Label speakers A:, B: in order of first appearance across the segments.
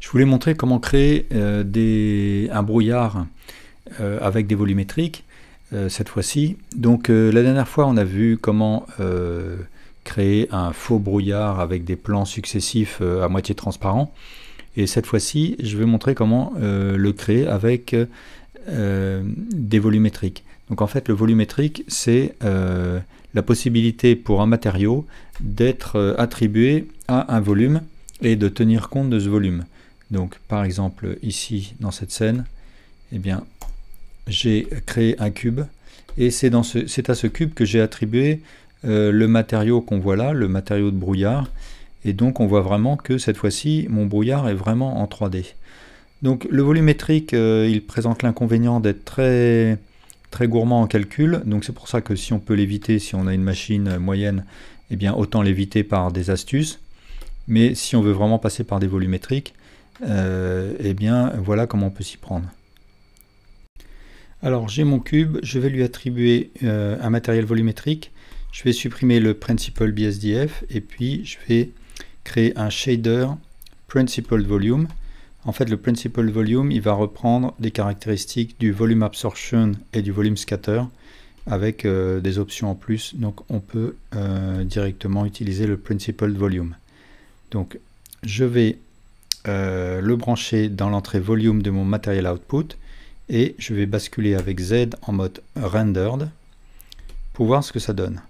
A: Je voulais montrer comment créer un brouillard avec des volumétriques cette fois-ci. Donc la dernière fois on a vu comment créer un faux brouillard avec des plans successifs à moitié transparents. Et cette fois-ci je vais montrer comment le créer avec des volumétriques. Donc en fait le volumétrique c'est la possibilité pour un matériau d'être attribué à un volume et de tenir compte de ce volume. Donc par exemple ici dans cette scène, eh bien j'ai créé un cube et c'est à ce cube que j'ai attribué le matériau qu'on voit là, le matériau de brouillard, et donc on voit vraiment que cette fois-ci mon brouillard est vraiment en 3D. Donc le volumétrique il présente l'inconvénient d'être très gourmand en calcul, donc c'est pour ça que si on peut l'éviter, si on a une machine moyenne, eh bien autant l'éviter par des astuces. Mais si on veut vraiment passer par des volumétriques, eh bien voilà comment on peut s'y prendre. Alors j'ai mon cube, je vais lui attribuer un matériel volumétrique, je vais supprimer le Principled BSDF et puis je vais créer un shader Principled Volume. En fait le Principled Volume il va reprendre des caractéristiques du volume absorption et du volume scatter avec des options en plus, donc on peut directement utiliser le Principled Volume. Donc je vais le brancher dans l'entrée volume de mon matériel output et je vais basculer avec Z en mode rendered pour voir ce que ça donne.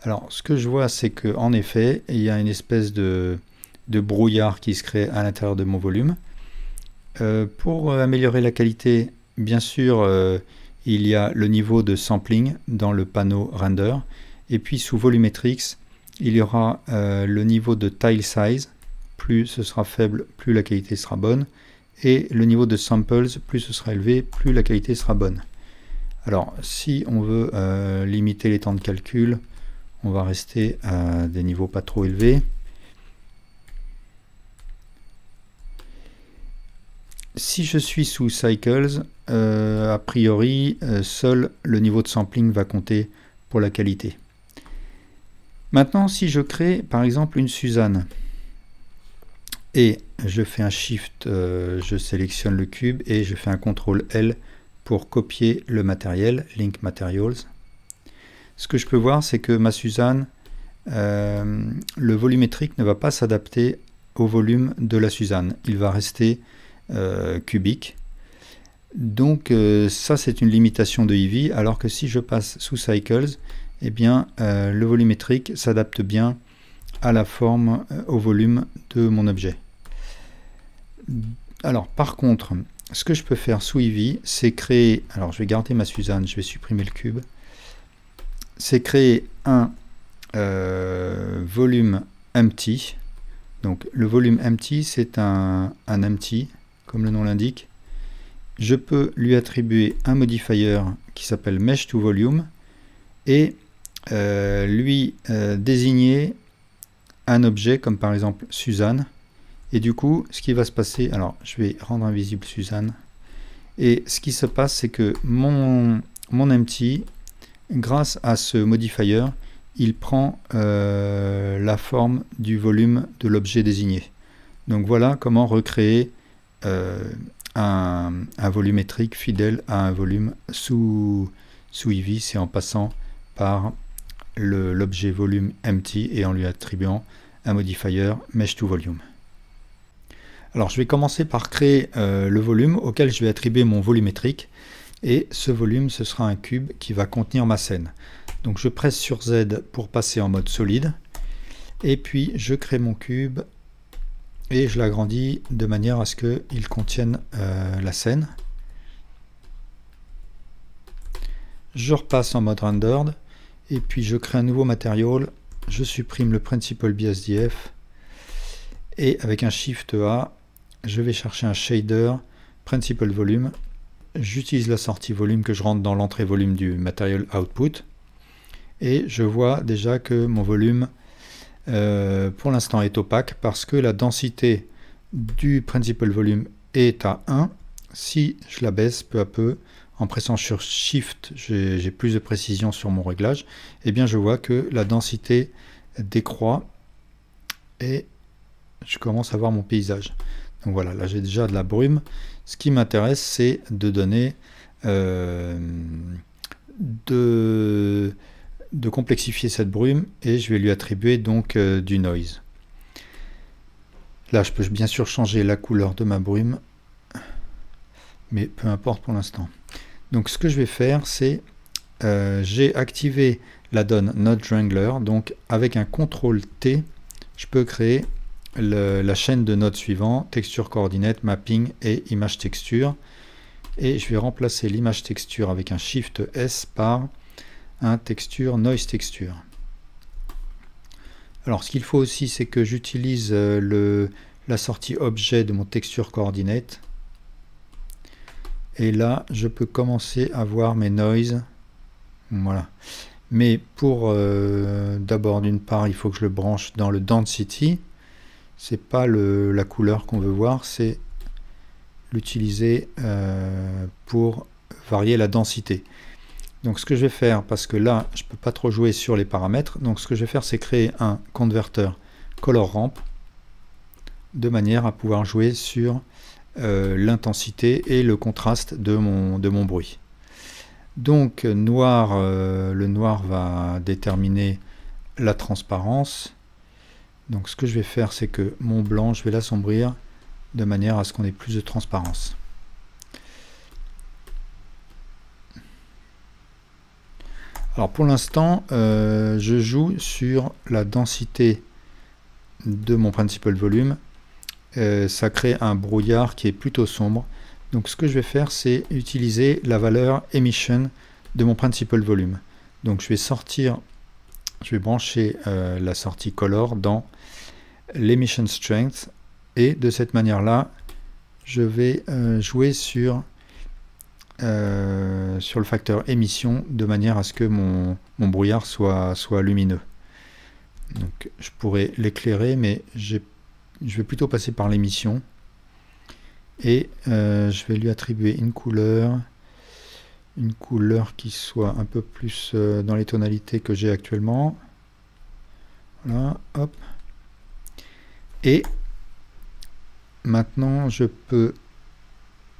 A: Alors ce que je vois c'est que en effet il y a une espèce de brouillard qui se crée à l'intérieur de mon volume. Pour améliorer la qualité, bien sûr il y a le niveau de sampling dans le panneau render et puis sous volumetrics il y aura le niveau de tile size. Plus ce sera faible, plus la qualité sera bonne. Et le niveau de samples, plus ce sera élevé, plus la qualité sera bonne. Alors, si on veut limiter les temps de calcul, on va rester à des niveaux pas trop élevés. Si je suis sous Cycles, a priori, seul le niveau de sampling va compter pour la qualité. Maintenant, si je crée par exemple une Suzanne, et je fais un Shift, je sélectionne le cube et je fais un CTRL L pour copier le matériel, Link Materials. Ce que je peux voir, c'est que ma Suzanne, le volumétrique ne va pas s'adapter au volume de la Suzanne. Il va rester cubique. Donc ça, c'est une limitation de Eevee, alors que si je passe sous Cycles, eh bien, le volumétrique s'adapte bien à la forme, au volume de mon objet. Alors par contre, ce que je peux faire sous Eevee, c'est créer, alors je vais garder ma Suzanne, je vais supprimer le cube, c'est créer un volume empty. Donc le volume empty, c'est un empty, comme le nom l'indique. Je peux lui attribuer un modifier qui s'appelle Mesh to Volume et lui désigner un objet comme par exemple Suzanne. Et du coup, ce qui va se passer, alors je vais rendre invisible Suzanne, et ce qui se passe, c'est que mon empty, grâce à ce modifier, il prend la forme du volume de l'objet désigné. Donc voilà comment recréer un volumétrique fidèle à un volume sous Eevee, c'est en passant par l'objet volume empty et en lui attribuant un modifier Mesh to Volume. Alors je vais commencer par créer le volume auquel je vais attribuer mon volumétrique, et ce volume ce sera un cube qui va contenir ma scène. Donc je presse sur Z pour passer en mode solide, et puis je crée mon cube et je l'agrandis de manière à ce qu'il contienne la scène. Je repasse en mode rendered, et puis je crée un nouveau matériau, je supprime le Principled BSDF, et avec un Shift A, je vais chercher un shader Principled Volume. J'utilise la sortie volume que je rentre dans l'entrée volume du Material Output, et je vois déjà que mon volume pour l'instant est opaque parce que la densité du Principled Volume est à 1. Si je la baisse peu à peu, en pressant sur Shift, j'ai plus de précision sur mon réglage, et bien je vois que la densité décroît et je commence à voir mon paysage. Donc voilà, là j'ai déjà de la brume. Ce qui m'intéresse, c'est de donner de complexifier cette brume, et je vais lui attribuer donc du noise. Là je peux bien sûr changer la couleur de ma brume, mais peu importe pour l'instant. Donc ce que je vais faire, c'est j'ai activé la donne Node Wrangler, donc avec un CTRL T, je peux créer la chaîne de nodes suivants, texture, coordinate, mapping et image texture. Et je vais remplacer l'image texture avec un Shift S par un texture noise texture. Alors ce qu'il faut aussi, c'est que j'utilise la sortie objet de mon texture coordinate. Et là, je peux commencer à voir mes noise. Voilà. Mais pour d'abord, d'une part, il faut que je le branche dans le density. C'est pas la couleur qu'on veut voir, c'est l'utiliser pour varier la densité. Donc ce que je vais faire, parce que là je peux pas trop jouer sur les paramètres, donc ce que je vais faire, c'est créer un converteur color ramp de manière à pouvoir jouer sur l'intensité et le contraste de mon bruit. Donc le noir va déterminer la transparence. Donc ce que je vais faire, c'est que mon blanc, je vais l'assombrir de manière à ce qu'on ait plus de transparence. Alors pour l'instant, je joue sur la densité de mon principal volume. Ça crée un brouillard qui est plutôt sombre. Donc ce que je vais faire, c'est utiliser la valeur emission de mon principal volume. Donc je vais brancher la sortie color dans l'emission strength, et de cette manière là je vais jouer sur le facteur émission de manière à ce que mon brouillard soit lumineux. Donc je pourrais l'éclairer, mais je vais plutôt passer par l'émission, et je vais lui attribuer une couleur qui soit un peu plus dans les tonalités que j'ai actuellement. Voilà, hop. Et maintenant je peux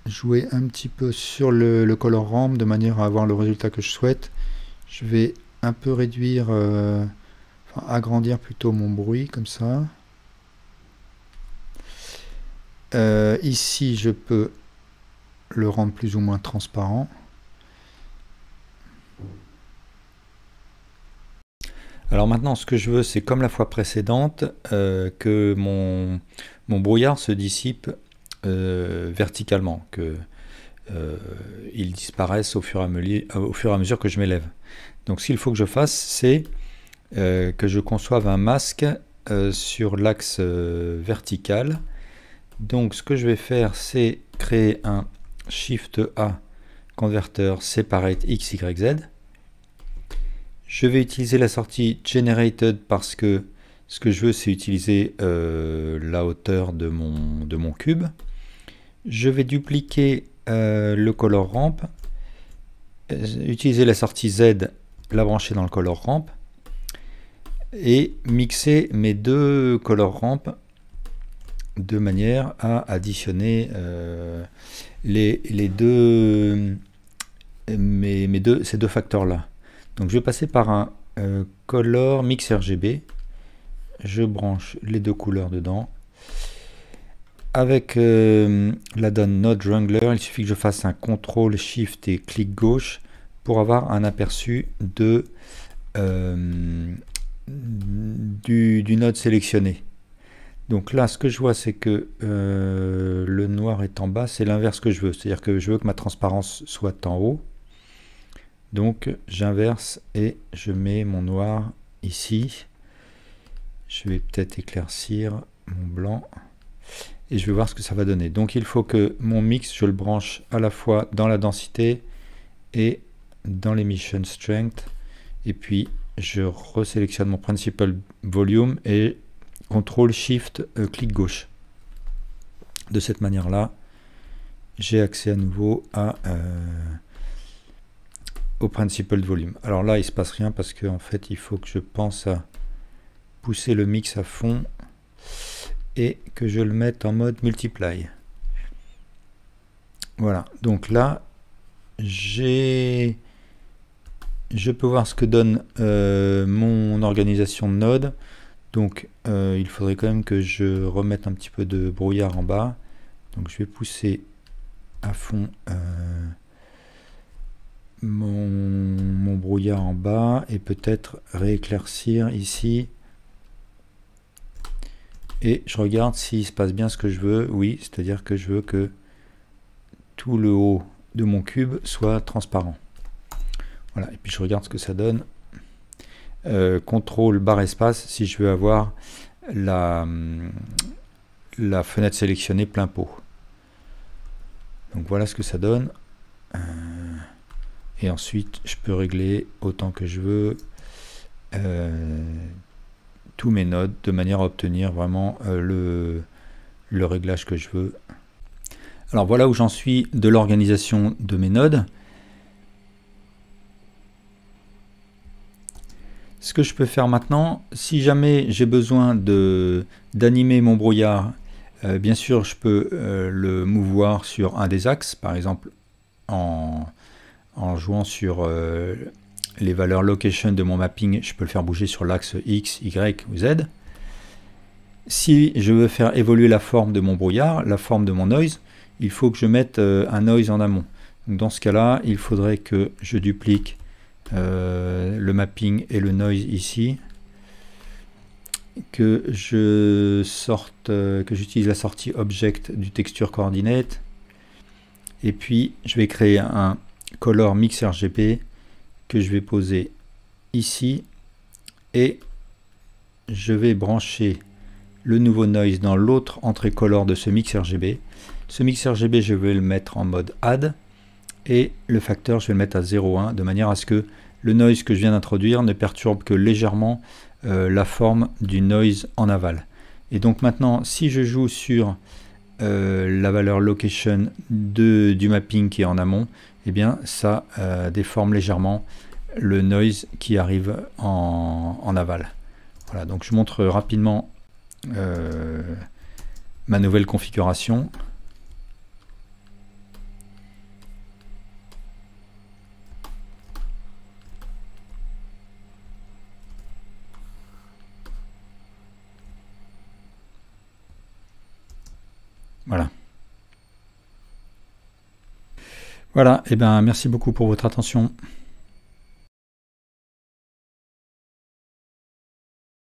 A: jouer un petit peu sur le color ramp de manière à avoir le résultat que je souhaite. Je vais un peu réduire, enfin agrandir plutôt mon bruit comme ça. Ici je peux le rendre plus ou moins transparent. Alors maintenant, ce que je veux, c'est comme la fois précédente, que mon brouillard se dissipe verticalement, que il disparaisse au fur et à mesure que je m'élève. Donc ce qu'il faut que je fasse, c'est que je conçoive un masque sur l'axe vertical. Donc ce que je vais faire, c'est créer un Shift A converteur separate X, Y, Z. Je vais utiliser la sortie Generated parce que ce que je veux, c'est utiliser la hauteur de mon cube. Je vais dupliquer le color ramp, utiliser la sortie Z, la brancher dans le color ramp, et mixer mes deux color ramp de manière à additionner ces deux facteurs là. Donc je vais passer par un color mix RGB, je branche les deux couleurs dedans. Avec la donne Node Wrangler, il suffit que je fasse un CTRL SHIFT et clic gauche pour avoir un aperçu du node sélectionné. Donc là, ce que je vois, c'est que le noir est en bas, c'est l'inverse que je veux. C'est-à-dire que je veux que ma transparence soit en haut. Donc j'inverse et je mets mon noir ici. Je vais peut-être éclaircir mon blanc. Et je vais voir ce que ça va donner. Donc il faut que mon mix, je le branche à la fois dans la densité et dans l'emission strength. Et puis je resélectionne mon principal volume et CTRL SHIFT clic gauche. De cette manière là, j'ai accès à nouveau à au principal volume. Alors là, il se passe rien parce que en fait, il faut que je pense à pousser le mix à fond et que je le mette en mode multiply. Voilà, donc là, je peux voir ce que donne mon organisation de nodes. Donc il faudrait quand même que je remette un petit peu de brouillard en bas. Donc je vais pousser à fond mon brouillard en bas et peut-être rééclaircir ici. Et je regarde s'il se passe bien ce que je veux. Oui, c'est-à-dire que je veux que tout le haut de mon cube soit transparent. Voilà, et puis je regarde ce que ça donne. CTRL barre espace si je veux avoir la fenêtre sélectionnée plein pot. Donc voilà ce que ça donne. Et ensuite, je peux régler autant que je veux tous mes nodes de manière à obtenir vraiment le réglage que je veux. Alors voilà où j'en suis de l'organisation de mes nodes. Ce que je peux faire maintenant, si jamais j'ai besoin d'animer mon brouillard, bien sûr je peux le mouvoir sur un des axes, par exemple en jouant sur les valeurs location de mon mapping, je peux le faire bouger sur l'axe X, Y ou Z. Si je veux faire évoluer la forme de mon brouillard, la forme de mon noise, il faut que je mette un noise en amont. Donc dans ce cas-là, il faudrait que je duplique le mapping et le noise ici, que j'utilise la sortie object du texture coordinate, et puis je vais créer un color mix RGB que je vais poser ici, et je vais brancher le nouveau noise dans l'autre entrée color de ce mix RGB. Ce mix RGB, je vais le mettre en mode add, et le facteur, je vais le mettre à 0,1 de manière à ce que le noise que je viens d'introduire ne perturbe que légèrement la forme du noise en aval. Et donc maintenant, si je joue sur la valeur location du mapping qui est en amont, eh bien ça déforme légèrement le noise qui arrive en aval. Voilà, donc je montre rapidement ma nouvelle configuration. Voilà. Voilà, et bien merci beaucoup pour votre attention.